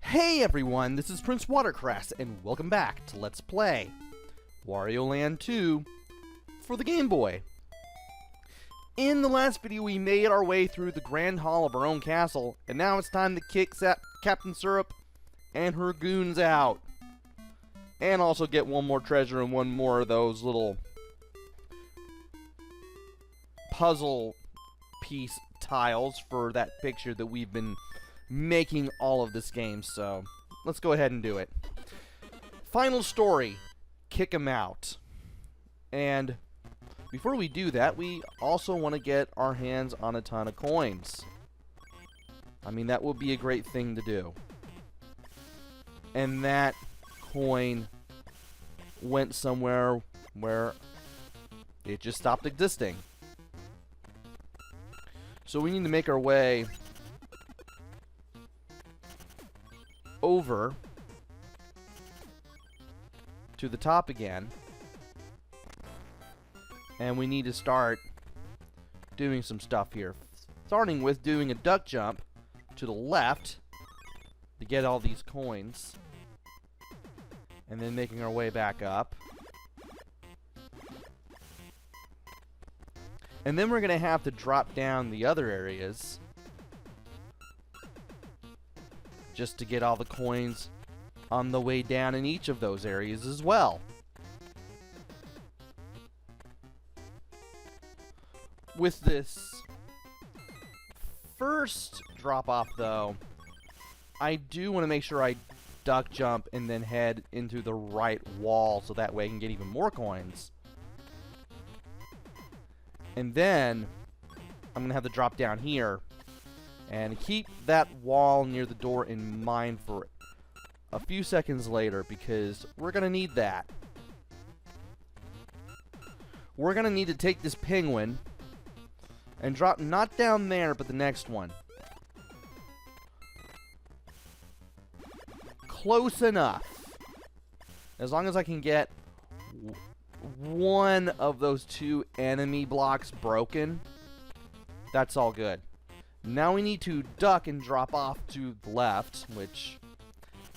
Hey everyone, this is PrinceWatercress, and welcome back to Let's Play Wario Land 2 for the Game Boy. In the last video, we made our way through the Grand Hall of our own castle, and now it's time to kick Captain Syrup and her goons out. And also get one more treasure and one more of those little puzzle piece tiles for that picture that we've been making all of this game, so let's go ahead and do it. Final story, kick him out. And before we do that, we also want to get our hands on a ton of coins. I mean, that would be a great thing to do. And that coin went somewhere where it just stopped existing. So we need to make our way over to the top again, and we need to start doing some stuff here, starting with doing a duck jump to the left to get all these coins, and then making our way back up. And then we're gonna have to drop down the other areas just to get all the coins on the way down in each of those areas as well. With this first drop off though, I do want to make sure I duck jump and then head into the right wall so that way I can get even more coins. And then I'm going to have to drop down here and keep that wall near the door in mind for a few seconds later, because we're going to need that. We're going to need to take this penguin and drop not down there, but the next one. Close enough. As long as I can get one of those two enemy blocks broken, that's all good. Now we need to duck and drop off to the left, which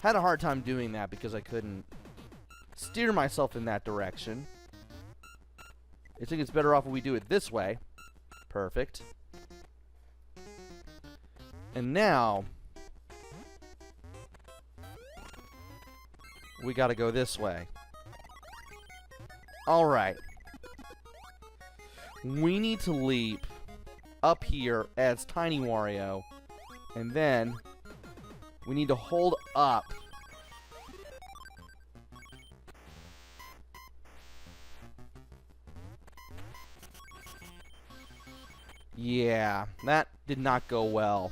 had a hard time doing that because I couldn't steer myself in that direction. I think it's better off if we do it this way. Perfect. And now we gotta go this way. Alright. We need to leap up here as Tiny Wario, and then we need to hold up yeah, that did not go well.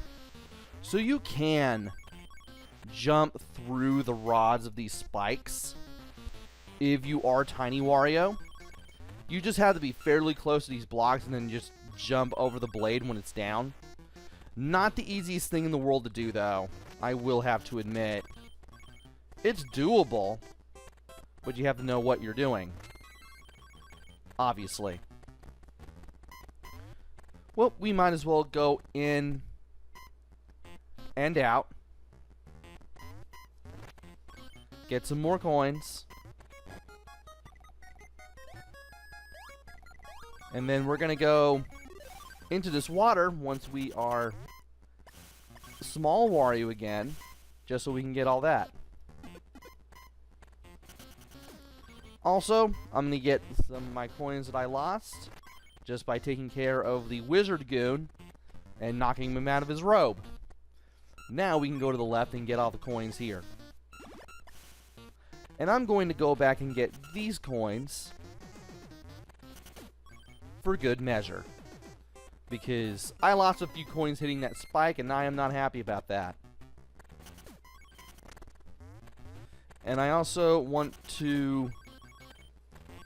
So you can jump through the rods of these spikes if you are Tiny Wario. You just have to be fairly close to these blocks and then just jump over the blade when it's down. Not the easiest thing in the world to do, though, I will have to admit. It's doable, but you have to know what you're doing, obviously. Well, we might as well go in and out, get some more coins, and then we're gonna go into this water once we are small Wario again, just so we can get all that. Also, I'm gonna get some of my coins that I lost just by taking care of the wizard goon and knocking him out of his robe. Now we can go to the left and get all the coins here. And I'm going to go back and get these coins for good measure, because I lost a few coins hitting that spike and I am not happy about that. And I also want to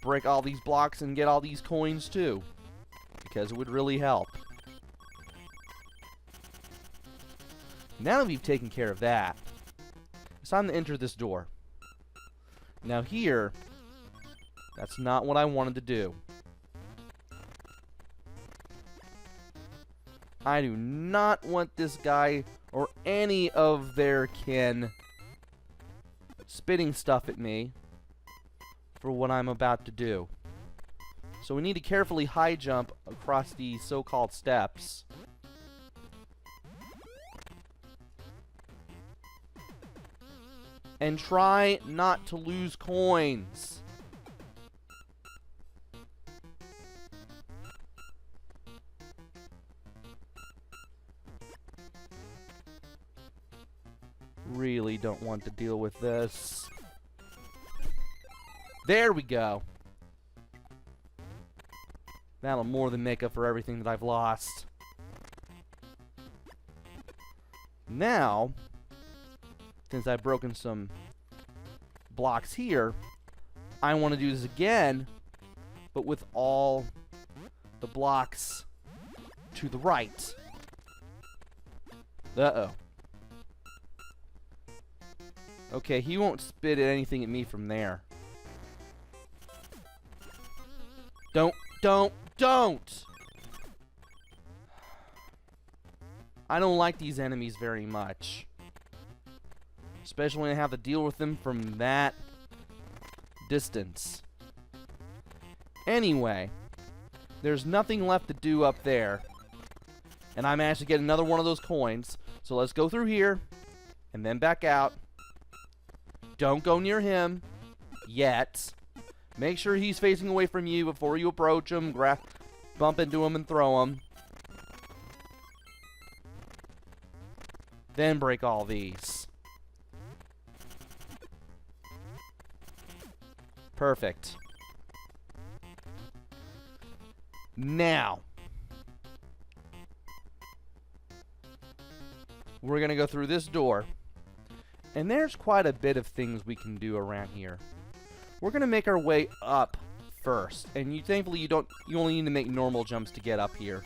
break all these blocks and get all these coins too, because it would really help. Now that we've taken care of that, it's time to enter this door. Now here, that's not what I wanted to do. I do not want this guy or any of their kin spitting stuff at me for what I'm about to do. So we need to carefully high jump across these so-called steps. And try not to lose coins. Really don't want to deal with this. There we go. That'll more than make up for everything that I've lost. Now, since I've broken some blocks here, I want to do this again, but with all the blocks to the right. Uh-oh. Okay, he won't spit at anything at me from there. Don't! I don't like these enemies very much. Especially when I have to deal with them from that distance. Anyway, there's nothing left to do up there. And I managed to get another one of those coins. So let's go through here, and then back out. Don't go near him yet. Make sure he's facing away from you before you approach him. Bump into him and throw him. Then break all these. Perfect. Now, we're going to go through this door. And there's quite a bit of things we can do around here. We're going to make our way up first. And thankfully you only need to make normal jumps to get up here.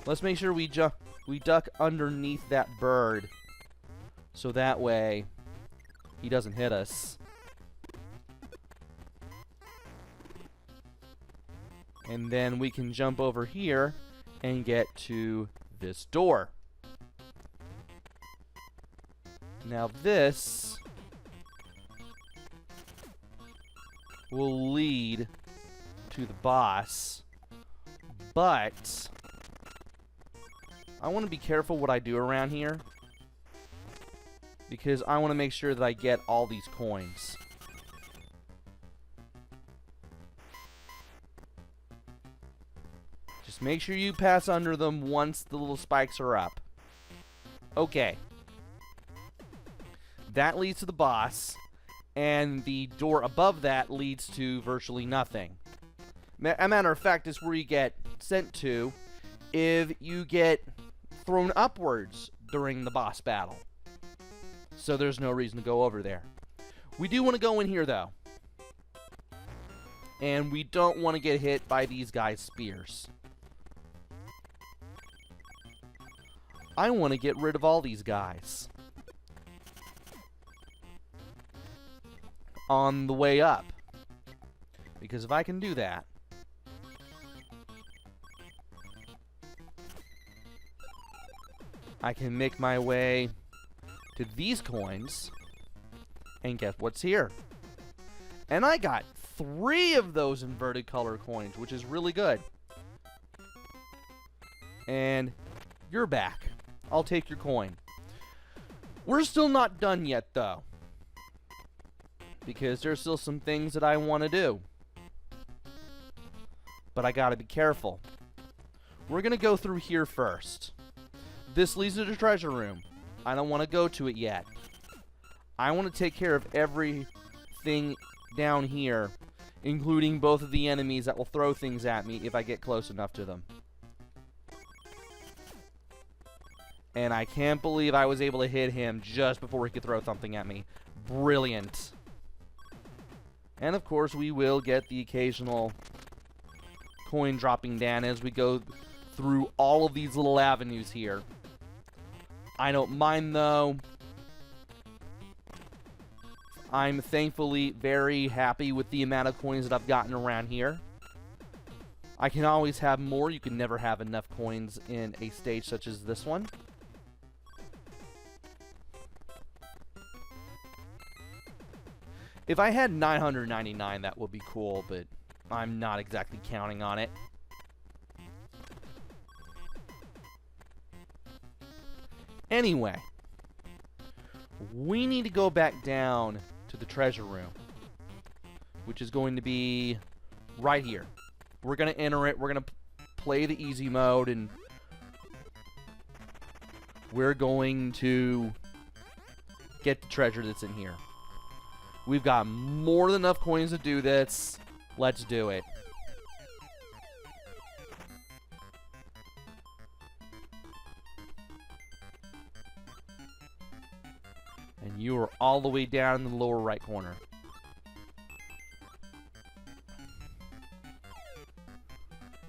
Let's make sure we duck underneath that bird. So that way he doesn't hit us. And then we can jump over here and get to this door. Now this will lead to the boss, but I want to be careful what I do around here because I want to make sure that I get all these coins. Just make sure you pass under them once the little spikes are up. Okay. That leads to the boss, and the door above that leads to virtually nothing. A matter of fact, it's where you get sent to if you get thrown upwards during the boss battle. So there's no reason to go over there. We do want to go in here, though. And we don't want to get hit by these guys' spears. I want to get rid of all these guys on the way up. Because if I can do that, I can make my way to these coins and guess what's here. And I got 3 of those inverted color coins, which is really good. And you're back. I'll take your coin. We're still not done yet, though, because there's still some things that I want to do. But I gotta be careful. We're gonna go through here first. This leads to the treasure room. I don't want to go to it yet. I want to take care of everything down here, including both of the enemies that will throw things at me if I get close enough to them. And I can't believe I was able to hit him just before he could throw something at me. Brilliant. And of course we will get the occasional coin dropping down as we go through all of these little avenues here. I don't mind, though. I'm thankfully very happy with the amount of coins that I've gotten around here. I can always have more. You can never have enough coins in a stage such as this one. If I had 999, that would be cool, but I'm not exactly counting on it. Anyway, we need to go back down to the treasure room, which is going to be right here. We're going to enter it. We're going to play the easy mode, and we're going to get the treasure that's in here. We've got more than enough coins to do this. Let's do it. And you are all the way down in the lower right corner.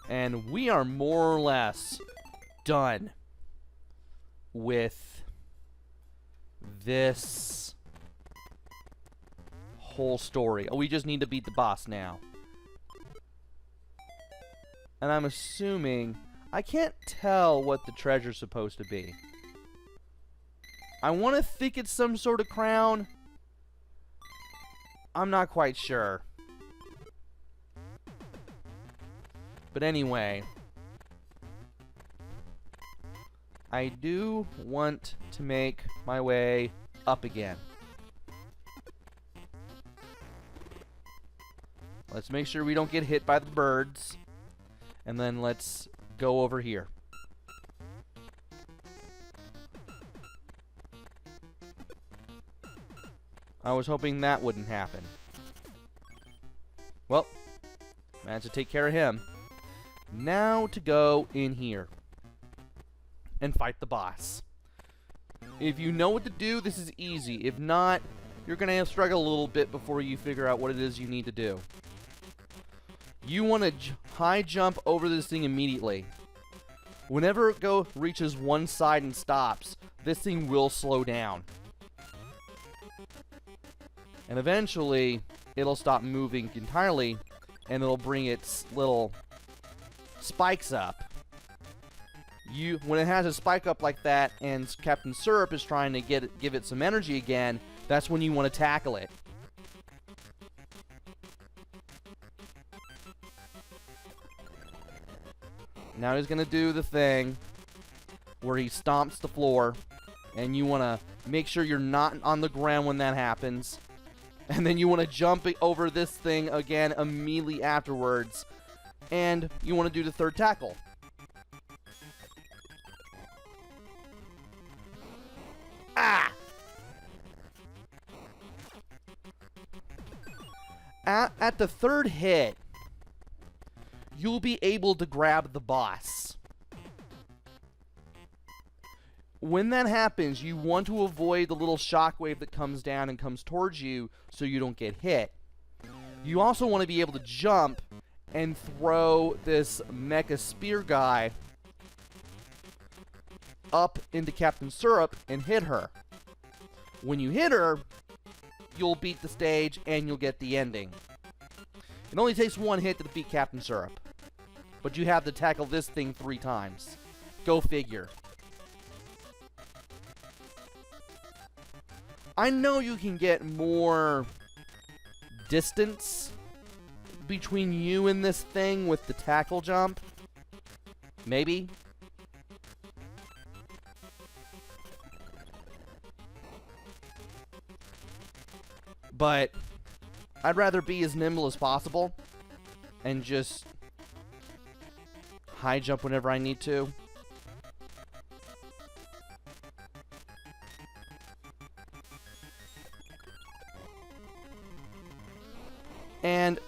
And we are more or less done with this whole story. Oh, we just need to beat the boss now. And I'm assuming... I can't tell what the treasure's supposed to be. I want to think it's some sort of crown. I'm not quite sure. But anyway, I do want to make my way up again. Let's make sure we don't get hit by the birds. And then let's go over here. I was hoping that wouldn't happen. Well, managed to take care of him. Now to go in here and fight the boss. If you know what to do, this is easy. If not, you're going to struggle a little bit before you figure out what it is you need to do. You want to high jump over this thing immediately. Whenever it reaches one side and stops, this thing will slow down. And eventually, it'll stop moving entirely, and it'll bring its little spikes up. When it has a spike up like that, and Captain Syrup is trying to give it some energy again, that's when you want to tackle it. Now he's going to do the thing where he stomps the floor, and you want to make sure you're not on the ground when that happens. And then you want to jump over this thing again immediately afterwards. And you want to do the third tackle. Ah! At the third hit, you'll be able to grab the boss. When that happens, you want to avoid the little shockwave that comes down and comes towards you so you don't get hit. You also want to be able to jump and throw this mecha spear guy up into Captain Syrup and hit her. When you hit her, you'll beat the stage and you'll get the ending. It only takes one hit to defeat Captain Syrup, but you have to tackle this thing 3 times. Go figure. I know you can get more distance between you and this thing with the tackle jump. Maybe. But I'd rather be as nimble as possible and just high jump whenever I need to. And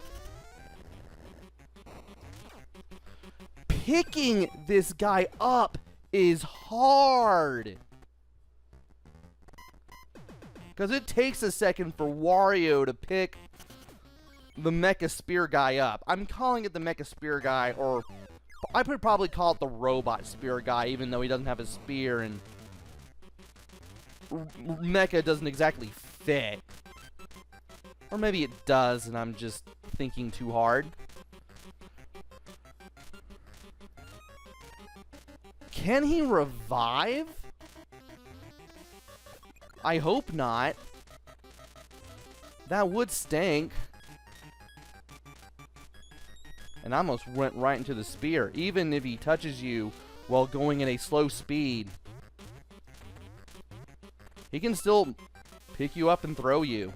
picking this guy up is hard. Because it takes a second for Wario to pick the Mecha Spear guy up. I'm calling it the Mecha Spear guy, or I would probably call it the Robot Spear guy, even though he doesn't have a spear and Mecha doesn't exactly fit. Or maybe it does, and I'm just thinking too hard. Can he revive? I hope not. That would stink. And I almost went right into the spear. Even if he touches you while going at a slow speed, he can still pick you up and throw you.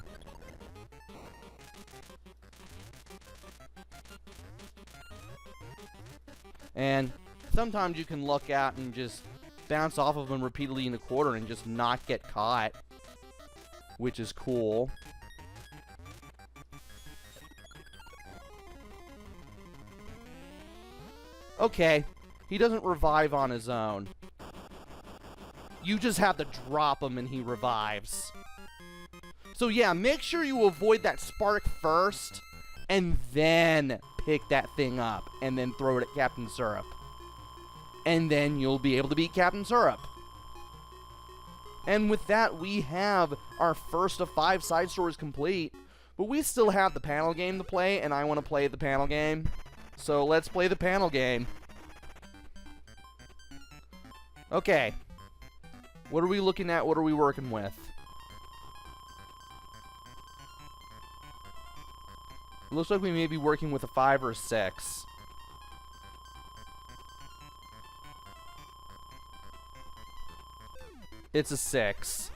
And sometimes you can look out and just bounce off of them repeatedly in the corner and just not get caught, which is cool. Okay, he doesn't revive on his own. You just have to drop him and he revives. So yeah, make sure you avoid that spark first, and then pick that thing up, and then throw it at Captain Syrup. And then you'll be able to beat Captain Syrup. And with that, we have our first of 5 side stories complete. But we still have the panel game to play, and I want to play the panel game. So let's play the panel game. Okay. What are we looking at? What are we working with? Looks like we may be working with a 5 or a 6. It's a 6.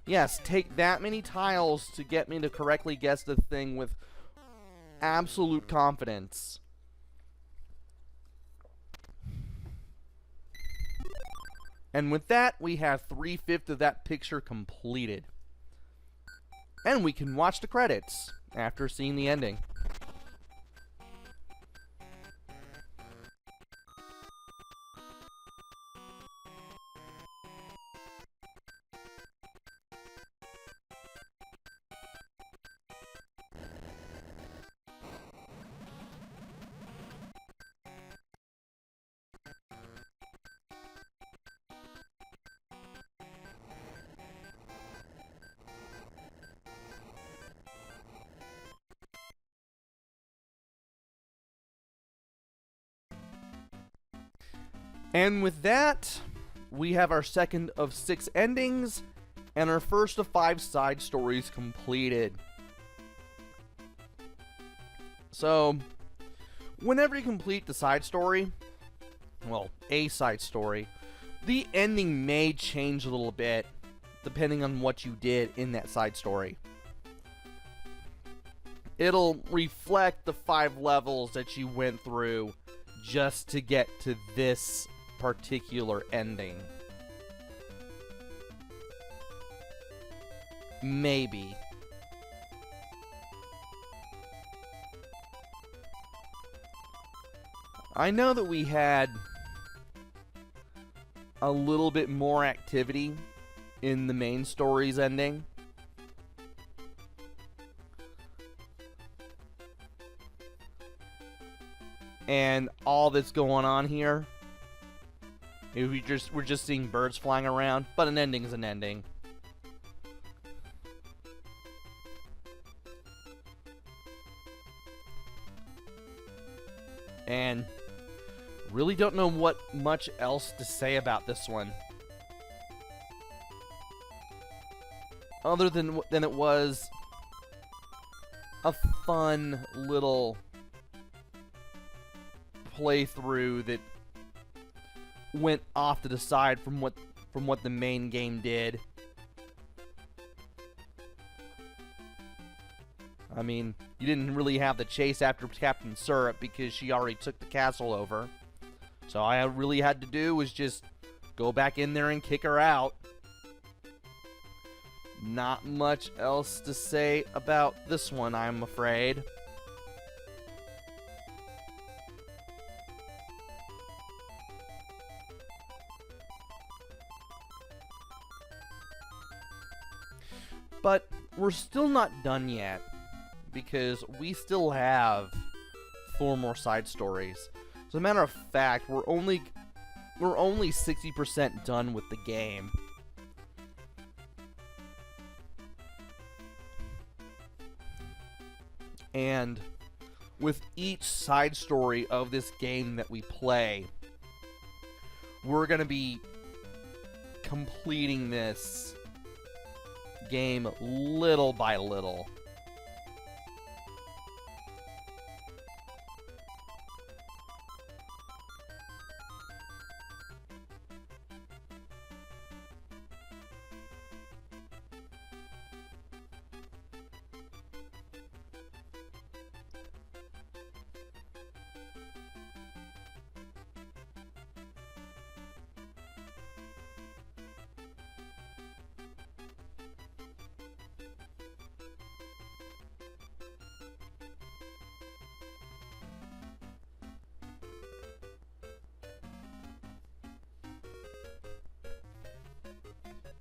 Yes, take that many tiles to get me to correctly guess the thing with absolute confidence. And with that, we have 3/5 of that picture completed. And we can watch the credits after seeing the ending. And with that, we have our second of 6 endings and our first of 5 side stories completed. So, whenever you complete the side story, well, a side story, the ending may change a little bit depending on what you did in that side story. It'll reflect the 5 levels that you went through just to get to this particular ending. Maybe. I know that we had a little bit more activity in the main story's ending. And all that's going on here, we're just seeing birds flying around, but an ending is an ending. And really don't know what much else to say about this one, other than it was a fun little playthrough that went off to the side from what the main game did. I mean, you didn't really have the chase after Captain Syrup because she already took the castle over. So all I really had to do was just go back in there and kick her out. Not much else to say about this one, I'm afraid. But we're still not done yet, because we still have 4 more side stories. As a matter of fact, we're only 60% done with the game. And with each side story of this game that we play, we're going to be completing this game little by little.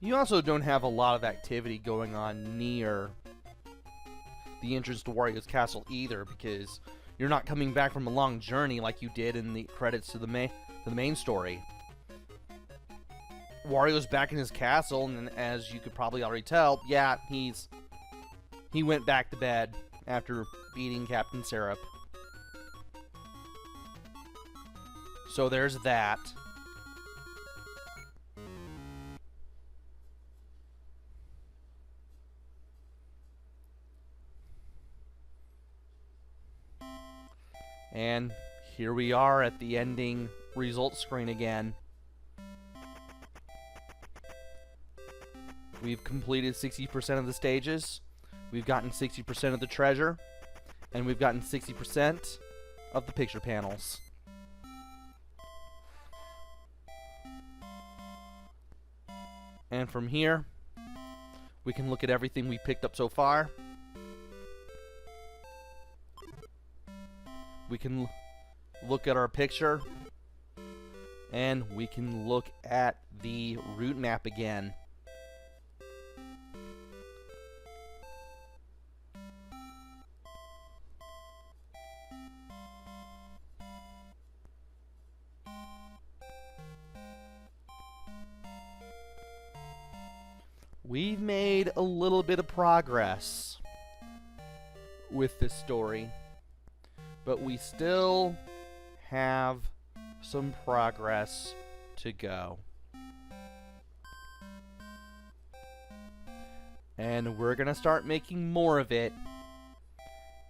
You also don't have a lot of activity going on near the entrance to Wario's castle either, because you're not coming back from a long journey like you did in the credits to the main story. Wario's back in his castle, and as you could probably already tell, yeah, he went back to bed after beating Captain Syrup. So there's that. And here we are at the ending results screen again. We've completed 60% of the stages, we've gotten 60% of the treasure, and we've gotten 60% of the picture panels. And from here, we can look at everything we picked up so far. We can look at our picture, and we can look at the route map again. We've made a little bit of progress with this story, but we still have some progress to go. And we're gonna start making more of it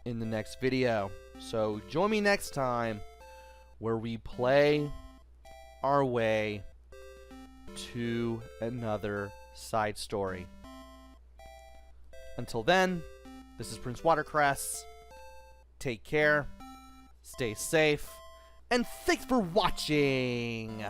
in the next video. So join me next time where we play our way to another side story. Until then, this is PrinceWatercress. Take care, stay safe, and thanks for watching!